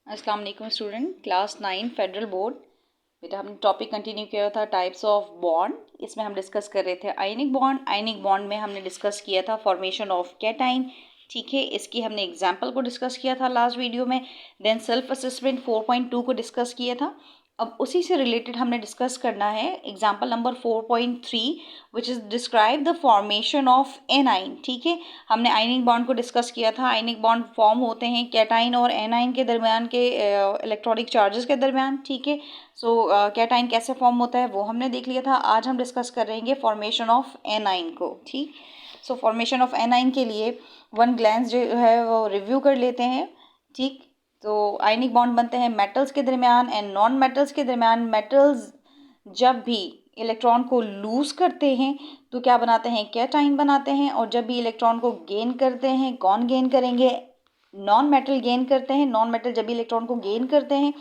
अस्सलाम वालेकुम student, class 9 federal board. बेटा हमने टॉपिक कंटिन्यू किया था टाइप्स ऑफ बॉन्ड। इसमें हम डिस्कस कर रहे थे आयनिक बॉन्ड। आयनिक बॉन्ड में हमने डिस्कस किया था फॉर्मेशन ऑफ कैटाइन। ठीक है, इसकी हमने एग्जाम्पल को डिस्कस किया था लास्ट वीडियो में। देन सेल्फ असेसमेंट 4.2 को डिस्कस किया था। अब उसी से रिलेटेड हमने डिस्कस करना है example number 4.3 which is describe the formation of anion. ठीक है, हमने आयनिक बॉन्ड को डिस्कस किया था। आयनिक बॉन्ड फॉर्म होते हैं कैटाइन और एनाइन के दरमियान के इलेक्ट्रॉनिक चार्जेस के दरमियान। ठीक है, सो कैटाइन कैसे फॉर्म होता है वो हमने देख लिया था। आज हम डिस्कस करेंगे फॉर्मेशन ऑफ एनाइन को। ठीक, सो फॉर्मेशन ऑफ एनाइन के लिए वन ग्लैंस जो है वो रिव्यू कर लेते हैं। ठीक, तो आयनिक बॉन्ड बनते हैं मेटल्स के दरमियान एंड नॉन मेटल्स के दरमियान। मेटल्स जब भी इलेक्ट्रॉन को लूज करते हैं तो क्या बनाते हैं, कैटाइन बनाते हैं। और जब भी इलेक्ट्रॉन को गेन करते हैं, कौन गेन करेंगे, नॉन मेटल गेन करते हैं। नॉन मेटल जब भी इलेक्ट्रॉन को गेन करते हैं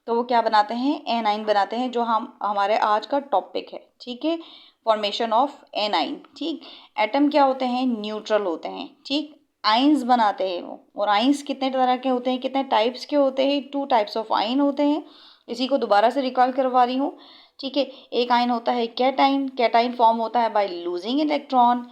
तो वो क्या बनाते हैं, एनाइन बनाते हैं, जो हमारे आज का टॉपिक है। ठीक है, फॉर्मेशन ऑफ एनाइन। ठीक, एटम क्या होते हैं, न्यूट्रल होते हैं। ठीक, आइंस बनाते हैं वो। और आइंस कितने तरह के होते हैं, कितने टाइप्स के होते हैं, 2 टाइप्स ऑफ आइन होते हैं। इसी को दोबारा से रिकॉल करवा रही हूँ। ठीक है, एक आइन होता है कैटाइन। कैटाइन फॉर्म होता है बाय लूजिंग इलेक्ट्रॉन।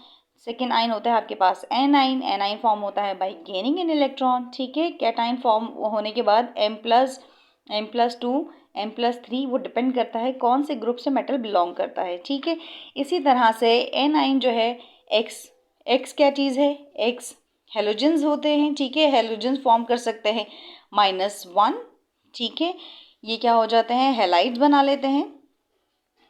सेकेंड आइन होता है आपके पास एनाइन। एनाइन फॉर्म होता है बाय गेनिंग इन इलेक्ट्रॉन। ठीक है, कैटाइन फॉर्म होने के बाद M+2 M+3 वो डिपेंड करता है कौन से ग्रुप से मेटल बिलोंग करता है। ठीक है, इसी तरह से एनाइन जो है एक्स क्या चीज़ है, एक्स हेलोजेंस होते हैं। ठीक है, हेलोजेंस फॉर्म कर सकते हैं -1। ठीक है, ये क्या हो जाते हैं, हेलाइड्स बना लेते हैं।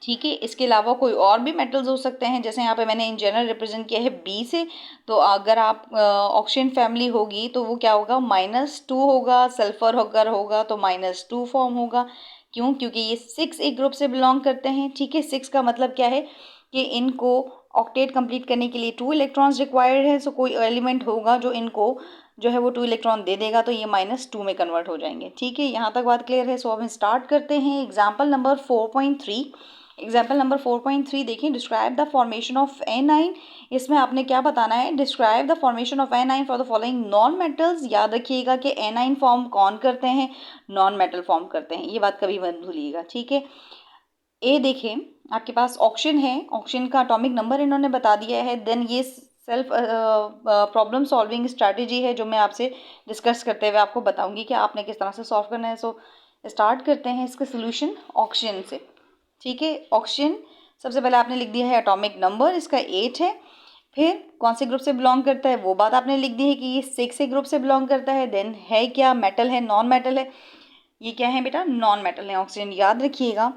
ठीक है, इसके अलावा कोई और भी मेटल्स हो सकते हैं, जैसे यहाँ पे मैंने इन जनरल रिप्रेजेंट किया है बी से। तो अगर आप ऑक्सीजन फैमिली होगी तो वो क्या होगा, -2 होगा। सल्फर अगर होगा तो -2 फॉर्म होगा। क्यों, क्योंकि ये 6 एक ग्रुप से बिलोंग करते हैं। ठीक है, 6 का मतलब क्या है कि इनको ऑक्टेट कंप्लीट करने के लिए 2 इलेक्ट्रॉन्स रिक्वायर्ड है। सो कोई एलिमेंट होगा जो इनको जो है वो 2 इलेक्ट्रॉन दे देगा, तो ये -2 में कन्वर्ट हो जाएंगे। ठीक है, यहाँ तक बात क्लियर है। सो अब हम स्टार्ट करते हैं एग्जाम्पल नंबर 4.3। एग्जाम्पल नंबर 4.3 देखें, describe the formation of anion. इसमें आपने क्या बताना है, describe the formation of anion for the following non metals. याद रखिएगा कि एनाइन फॉर्म कौन करते हैं, नॉन मेटल फॉर्म करते हैं, ये बात कभी मत भूलिएगा। ठीक है, ए देखें, आपके पास ऑक्सीजन है, ऑक्सीजन का एटॉमिक नंबर इन्होंने बता दिया है। देन ये सेल्फ प्रॉब्लम सॉल्विंग स्ट्रैटेजी है जो मैं आपसे डिस्कस करते हुए आपको बताऊंगी कि आपने किस तरह से सॉल्व करना है। सो स्टार्ट करते हैं इसका सोल्यूशन ऑक्सीजन से। ठीक है, ऑक्सीजन सबसे पहले आपने लिख दिया है एटॉमिक नंबर, इसका 8 है। फिर कौन से ग्रुप से बिलोंग करता है वो बात आपने लिख दी है कि ये 6 ग्रुप से बिलोंग करता है। देन है क्या, मेटल है, नॉन मेटल है। ये क्या है बेटा, नॉन मेटल है ऑक्सीजन। याद रखिएगा,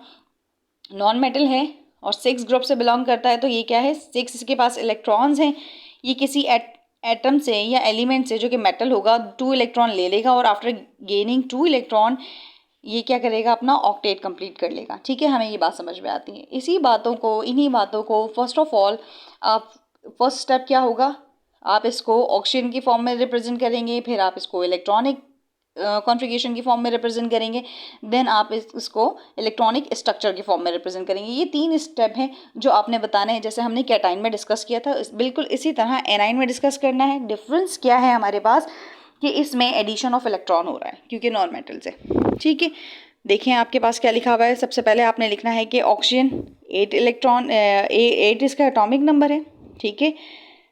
नॉन मेटल है और 6 ग्रुप से बिलोंग करता है, तो ये क्या है, 6 इसके पास इलेक्ट्रॉन्स हैं। ये किसी एटम से या एलिमेंट से जो कि मेटल होगा 2 इलेक्ट्रॉन ले लेगा और आफ्टर गेनिंग 2 इलेक्ट्रॉन ये क्या करेगा, अपना ऑक्टेट कंप्लीट कर लेगा। ठीक है, हमें ये बात समझ में आती है। इन्हीं बातों को फर्स्ट ऑफ ऑल आप फर्स्ट स्टेप क्या होगा, आप इसको ऑक्सीजन की फॉर्म में रिप्रेजेंट करेंगे, फिर आप इसको इलेक्ट्रॉनिक कॉन्फ़िगरेशन की फॉर्म में रिप्रेजेंट करेंगे, देन आप इसको इलेक्ट्रॉनिक स्ट्रक्चर की फॉर्म में रिप्रेजेंट करेंगे। ये 3 स्टेप हैं जो आपने बताने हैं, जैसे हमने कैटाइन में डिस्कस किया था बिल्कुल इसी तरह एनाइन में डिस्कस करना है। डिफरेंस क्या है हमारे पास कि इसमें एडिशन ऑफ इलेक्ट्रॉन हो रहा है क्योंकि नॉन मेटल से। ठीक है, देखें आपके पास क्या लिखा हुआ है। सबसे पहले आपने लिखना है कि ऑक्सीजन 8 इलेक्ट्रॉन 8 इसका एटॉमिक नंबर है। ठीक है,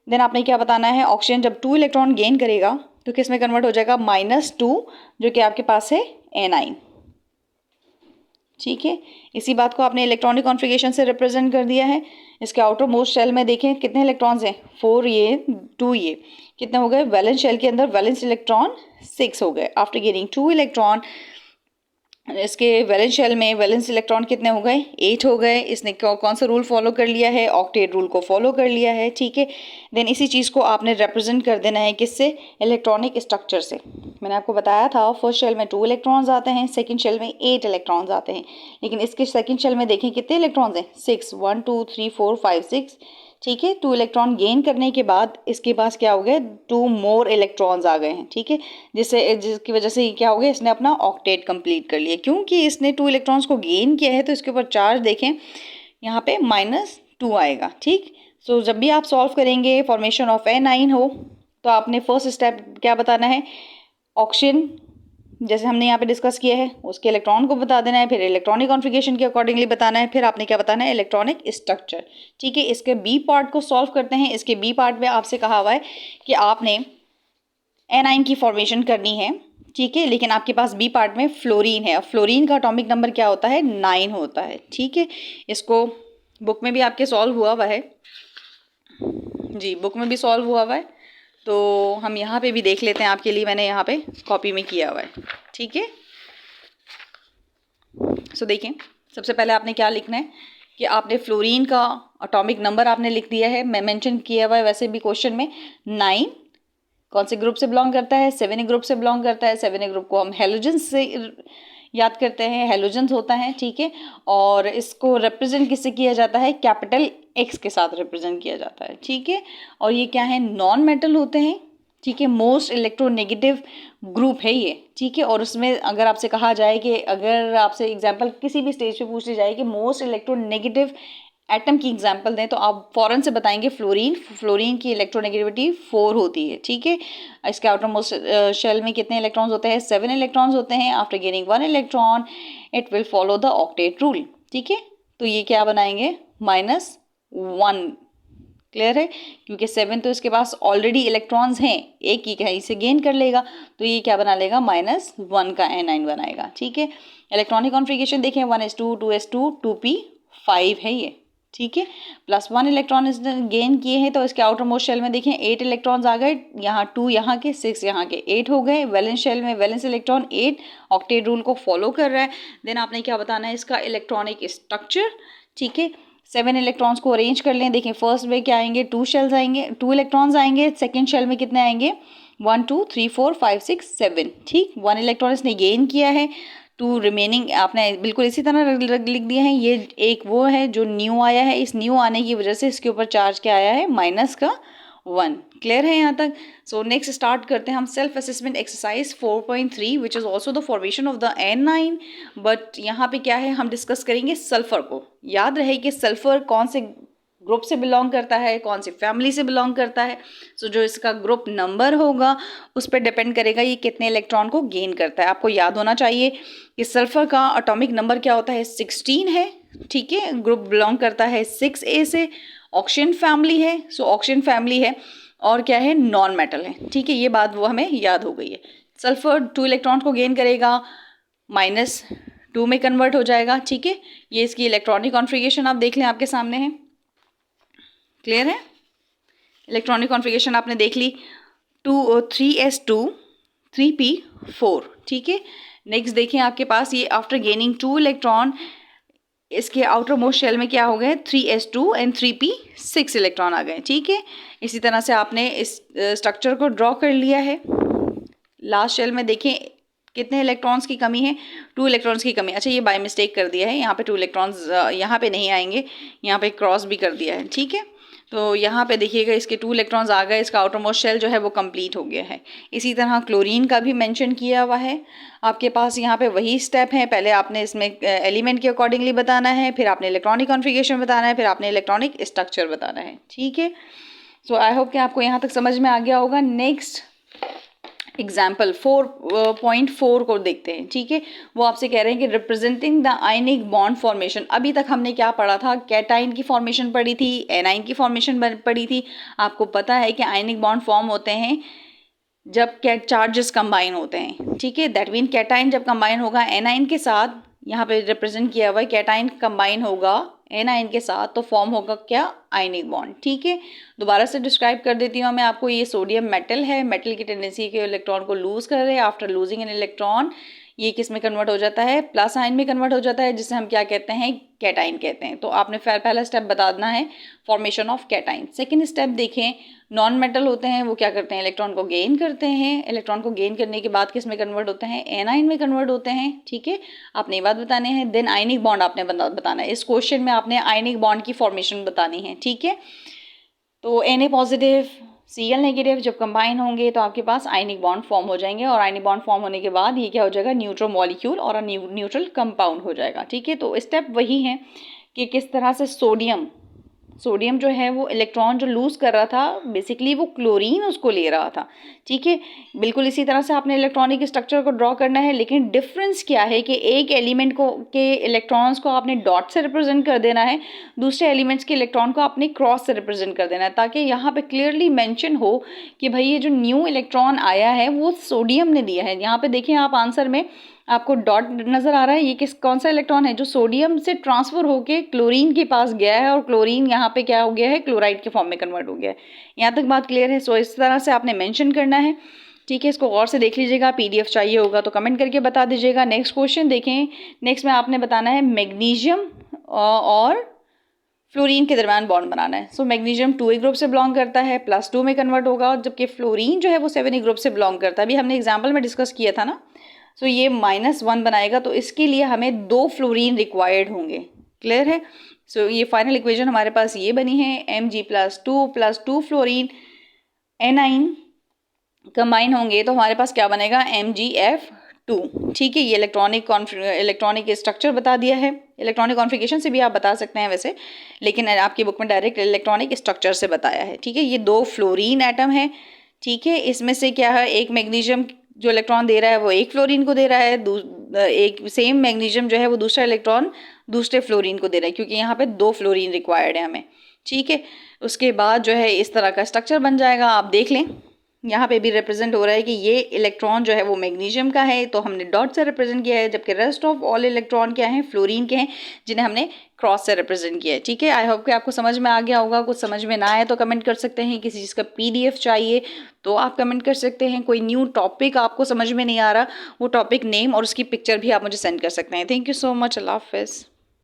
देन आपने क्या बताना है, ऑक्सीजन जब 2 इलेक्ट्रॉन गेन करेगा तो किस में कन्वर्ट हो जाएगा, -2, जो कि आपके पास है एनाइन। ठीक है, इसी बात को आपने इलेक्ट्रॉनिक कॉन्फ़िगरेशन से रिप्रेजेंट कर दिया है। इसके आउटर मोस्ट शेल में देखें कितने इलेक्ट्रॉन्स हैं, 4 ये 2 ये, कितने हो गए, वैलेंस शेल के अंदर वैलेंस इलेक्ट्रॉन 6 हो गए। आफ्टर गेनिंग 2 इलेक्ट्रॉन इसके वैलेंस शेल में वैलेंस इलेक्ट्रॉन कितने हो गए, 8 हो गए। इसने कौन सा रूल फॉलो कर लिया है, ऑक्टेट रूल को फॉलो कर लिया है। ठीक है, देन इसी चीज़ को आपने रिप्रेजेंट कर देना है किससे, इलेक्ट्रॉनिक स्ट्रक्चर से। मैंने आपको बताया था फर्स्ट शेल में 2 इलेक्ट्रॉन्स आते हैं, सेकंड शेल में 8 इलेक्ट्रॉन्स आते हैं, लेकिन इसके सेकंड शेल में देखें कितने इलेक्ट्रॉन्स हैं, 6, 1 2 3 4 5 6। ठीक है, 2 इलेक्ट्रॉन गेन करने के बाद इसके पास क्या हो गए, 2 मोर इलेक्ट्रॉन्स आ गए हैं। ठीक है, जिसकी वजह से क्या हो गया, इसने अपना ऑक्टेट कंप्लीट कर लिया। क्योंकि इसने 2 इलेक्ट्रॉन्स को गेन किया है तो इसके ऊपर चार्ज देखें यहाँ पे -2 आएगा। ठीक, सो जब भी आप सॉल्व करेंगे फॉर्मेशन ऑफ एनाइन हो तो आपने फर्स्ट स्टेप क्या बताना है, ऑक्सीजन जैसे हमने यहाँ पे डिस्कस किया है, उसके इलेक्ट्रॉन को बता देना है, फिर इलेक्ट्रॉनिक कॉन्फ़िगरेशन के अकॉर्डिंगली बताना है, फिर आपने क्या बताना है, इलेक्ट्रॉनिक स्ट्रक्चर। ठीक है, इसके बी पार्ट को सॉल्व करते हैं। इसके बी पार्ट में आपसे कहा हुआ है कि आपने एनाइन की फॉर्मेशन करनी है। ठीक है, लेकिन आपके पास बी पार्ट में फ्लोरीन है। अब फ्लोरीन का एटॉमिक नंबर क्या होता है, 9 होता है। ठीक है, इसको बुक में भी आपके सॉल्व हुआ हुआ है जी, बुक में भी सॉल्व हुआ हुआ है, तो हम यहाँ पे भी देख लेते हैं। आपके लिए मैंने यहाँ पे कॉपी में किया हुआ है। ठीक है, सो देखें, सबसे पहले आपने क्या लिखना है कि आपने फ्लोरीन का एटॉमिक नंबर आपने लिख दिया है, मैं मेंशन किया हुआ है वैसे भी क्वेश्चन में, 9। कौन से ग्रुप से बिलोंग करता है, 7A ग्रुप से बिलोंग करता है। 7A ग्रुप को हम हेलोजेंस से याद करते हैं, हेलोजेंस होता है। ठीक है, और इसको रिप्रेजेंट किससे किया जाता है, कैपिटल X के साथ रिप्रेजेंट किया जाता है। ठीक है, और ये क्या है, नॉन मेटल होते हैं। ठीक है, मोस्ट इलेक्ट्रोनेगेटिव ग्रुप है ये। ठीक है, और उसमें अगर आपसे कहा जाए कि अगर आपसे एग्जांपल किसी भी स्टेज पे पूछ ली जाए कि मोस्ट इलेक्ट्रोनेगेटिव एटम की एग्जांपल दें, तो आप फौरन से बताएंगे फ्लोरीन। फ्लोरीन की इलेक्ट्रोनेगेटिविटी 4 होती है। ठीक है, इसके आउटर मोस्ट शेल में कितने इलेक्ट्रॉन्स होते हैं, 7 इलेक्ट्रॉन्स होते हैं। After gaining 1 electron it will follow the octet rule. ठीक है, तो ये क्या बनाएंगे, -1। क्लियर है, क्योंकि 7 तो इसके पास ऑलरेडी इलेक्ट्रॉन्स हैं, एक ही कहीं से गेन कर लेगा, तो ये क्या बना लेगा, -1 का एनाइन बनाएगा। ठीक है, इलेक्ट्रॉनिक कॉन्फ़िगरेशन देखें, 1s2 2s2 2p5 है ये। ठीक है, +1 इलेक्ट्रॉन इसने गेन किए हैं, तो इसके आउटर मोस्ट शेल में देखें 8 इलेक्ट्रॉन्स आ गए, यहाँ 2 यहाँ के, 6 यहाँ के, 8 हो गए। वैलेंस शेल में वैलेंस इलेक्ट्रॉन 8 ऑक्टेट रूल को फॉलो कर रहा है। देन आपने क्या बताना है, इसका इलेक्ट्रॉनिक स्ट्रक्चर। ठीक है, 7 इलेक्ट्रॉन्स को अरेंज कर लें। देखें फर्स्ट में क्या आएंगे, 2 शेल्स आएंगे, 2 इलेक्ट्रॉन्स आएंगे। सेकेंड शेल में कितने आएंगे, 1 2 3 4 5 6 7। ठीक, 1 इलेक्ट्रॉन इसने गेन किया है, 2 रिमेनिंग आपने बिल्कुल इसी तरह लिख दिए हैं। ये एक वो है जो न्यू आया है, इस न्यू आने की वजह से इसके ऊपर चार्ज क्या आया है, -1। क्लियर है यहाँ तक। सो नेक्स्ट स्टार्ट करते हैं हम self assessment exercise 4.3 which is also the formation of the N9। But यहाँ पे क्या है, हम डिस्कस करेंगे सल्फर को। याद रहे कि सल्फर कौन से ग्रुप से बिलोंग करता है, कौन सी फैमिली से बिलोंग करता है। सो जो इसका ग्रुप नंबर होगा उस पर डिपेंड करेगा ये कितने इलेक्ट्रॉन को गेन करता है। आपको याद होना चाहिए कि सल्फर का एटॉमिक नंबर क्या होता है, 16 है। ठीक है, ग्रुप बिलोंग करता है 6A से, ऑक्सीजन फैमिली है। सो ऑक्सीजन फैमिली है और क्या है, नॉन मेटल है। ठीक है, ये बात वो हमें याद हो गई है। सल्फर 2 इलेक्ट्रॉन को गेन करेगा, -2 में कन्वर्ट हो जाएगा। ठीक है, ये इसकी इलेक्ट्रॉनिक कॉन्फ़िगरेशन आप देख लें, आपके सामने है। क्लियर है, इलेक्ट्रॉनिक कॉन्फ़िगरेशन आपने देख ली, 3s2 3p4। ठीक है, नेक्स्ट देखें आपके पास ये आफ्टर गेनिंग 2 इलेक्ट्रॉन इसके आउटर मोस्ट शेल में क्या हो गए, 3s2 एंड 3p6 इलेक्ट्रॉन आ गए। ठीक है, इसी तरह से आपने इस स्ट्रक्चर को ड्रॉ कर लिया है। लास्ट शेल में देखें कितने इलेक्ट्रॉन्स की कमी है, 2 इलेक्ट्रॉन्स की कमी। अच्छा, ये बाय मिस्टेक कर दिया है, यहाँ पे 2 इलेक्ट्रॉन्स यहाँ पे नहीं आएंगे, यहाँ पे क्रॉस भी कर दिया है। ठीक है, तो यहाँ पे देखिएगा इसके 2 इलेक्ट्रॉन्स आ गए, इसका आउटर मोस्ट शेल जो है वो कंप्लीट हो गया है। इसी तरह क्लोरीन का भी मेंशन किया हुआ है आपके पास। यहाँ पे वही स्टेप है, पहले आपने इसमें एलिमेंट के अकॉर्डिंगली बताना है, फिर आपने इलेक्ट्रॉनिक कॉन्फ़िगरेशन बताना है, फिर आपने इलेक्ट्रॉनिक स्ट्रक्चर बताना है। ठीक है, सो आई होप कि आपको यहाँ तक समझ में आ गया होगा। नेक्स्ट एग्जाम्पल 4.4 को देखते हैं। ठीक है, वो आपसे कह रहे हैं कि representing the ionic bond formation. अभी तक हमने क्या पढ़ा था, कैटाइन की फॉर्मेशन पढ़ी थी, एनाइन की फॉर्मेशन पढ़ी थी। आपको पता है कि आयनिक बॉन्ड फॉर्म होते हैं जब चार्जेस कंबाइन होते हैं। ठीक है, दैट मीन कैटाइन जब कंबाइन होगा एनाइन के साथ, यहाँ पे रिप्रेजेंट किया हुआ है, कैटाइन कंबाइन होगा एनाइन के साथ तो फॉर्म होगा क्या, आयनिक बॉन्ड। ठीक है, दोबारा से डिस्क्राइब कर देती हूँ मैं आपको। ये सोडियम मेटल है, मेटल की टेंडेंसी के इलेक्ट्रॉन को लूज कर रहे हैं। आफ्टर लूजिंग एन इलेक्ट्रॉन ये किस में कन्वर्ट हो जाता है, प्लस आयन में कन्वर्ट हो जाता है, जिसे हम क्या कहते हैं, कैटाइन कहते हैं। तो आपने पहला स्टेप बता देना है formation of cation. Second step देखें, नॉन मेटल होते हैं वो क्या करते हैं, इलेक्ट्रॉन को गेन करते हैं। इलेक्ट्रॉन को गेन करने के बाद किस में कन्वर्ट होते हैं, एनाइन में कन्वर्ट होते हैं। ठीक है, आपने ये बात बतानी है। देन आयनिक बॉन्ड आपने बताना है। इस क्वेश्चन में आपने आयनिक बॉन्ड की फॉर्मेशन बतानी है। ठीक है, तो Na पॉजिटिव Cl नेगेटिव जब कंबाइन होंगे तो आपके पास आयनिक बॉन्ड फॉर्म हो जाएंगे, और आयनिक बॉन्ड फॉर्म होने के बाद ये क्या हो जाएगा, न्यूट्रल मॉलिक्यूल और न्यूट्रल कंपाउंड हो जाएगा। ठीक है, तो स्टेप वही है कि किस तरह से सोडियम सोडियम जो है वो इलेक्ट्रॉन जो लूज़ कर रहा था बेसिकली वो क्लोरीन उसको ले रहा था, ठीक है। बिल्कुल इसी तरह से आपने इलेक्ट्रॉनिक स्ट्रक्चर को ड्रॉ करना है, लेकिन डिफरेंस क्या है कि एक एलिमेंट को के इलेक्ट्रॉन्स को आपने डॉट से रिप्रेजेंट कर देना है, दूसरे एलिमेंट्स के इलेक्ट्रॉन को आपने क्रॉस से रिप्रेजेंट कर देना है, ताकि यहाँ पे क्लियरली मेंशन हो कि भाई ये जो न्यू इलेक्ट्रॉन आया है वो सोडियम ने दिया है। यहाँ पे देखिए आप आंसर में आपको डॉट नज़र आ रहा है, ये कौन सा इलेक्ट्रॉन है जो सोडियम से ट्रांसफर होके क्लोरीन के पास गया है और क्लोरीन यहाँ पे क्या हो गया है, क्लोराइड के फॉर्म में कन्वर्ट हो गया है। यहाँ तक बात क्लियर है। सो इस तरह से आपने मेंशन करना है, ठीक है। इसको गौर से देख लीजिएगा, पीडीएफ चाहिए होगा तो कमेंट करके बता दीजिएगा। नेक्स्ट क्वेश्चन देखें। नेक्स्ट में आपने बताना है मैग्नीशियम और फ्लोरीन के दरमियान बॉन्ड बनाना है। सो मैग्नीशियम 2A ग्रुप से बिलोंग करता है, +2 में कन्वर्ट होगा, जबकि फ्लोरीन जो है वो 7A ग्रुप से बिलोंग करता है। अभी हमने एग्जाम्पल में डिस्कस किया था ना। सो ये -1 बनाएगा, तो इसके लिए हमें 2 फ्लोरीन रिक्वायर्ड होंगे। क्लियर है। सो ये फाइनल इक्वेशन हमारे पास ये बनी है, Mg+2 फ्लोरीन एनाइन कंबाइन होंगे तो हमारे पास क्या बनेगा, MgF2, ठीक है। ये इलेक्ट्रॉनिक स्ट्रक्चर बता दिया है। इलेक्ट्रॉनिक कॉन्फ़िगरेशन से भी आप बता सकते हैं वैसे, लेकिन आपकी बुक में डायरेक्ट इलेक्ट्रॉनिक स्ट्रक्चर से बताया है, ठीक है। ये 2 फ्लोरीन एटम है, ठीक है। इसमें से क्या है, एक मैग्नीशियम जो इलेक्ट्रॉन दे रहा है वो एक फ्लोरीन को दे रहा है, एक सेम मैग्नीशियम जो है वो दूसरा इलेक्ट्रॉन दूसरे फ्लोरीन को दे रहा है, क्योंकि यहाँ पे 2 फ्लोरीन रिक्वायर्ड है हमें, ठीक है। उसके बाद जो है इस तरह का स्ट्रक्चर बन जाएगा। आप देख लें यहाँ पे भी रिप्रेजेंट हो रहा है कि ये इलेक्ट्रॉन जो है वो मैग्नीशियम का है, तो हमने डॉट से रिप्रेजेंट किया है, जबकि रेस्ट ऑफ ऑल इलेक्ट्रॉन क्या है, फ्लोरीन के हैं, जिन्हें हमने क्रॉस से रिप्रेजेंट किया है, ठीक है। आई होप कि आपको समझ में आ गया होगा। कुछ समझ में ना आए तो कमेंट कर सकते हैं, किसी चीज़ का पीडीएफ चाहिए तो आप कमेंट कर सकते हैं, कोई न्यू टॉपिक आपको समझ में नहीं आ रहा, वो टॉपिक नेम और उसकी पिक्चर भी आप मुझे सेंड कर सकते हैं। Thank you so much. अल्लाह हाफिज़।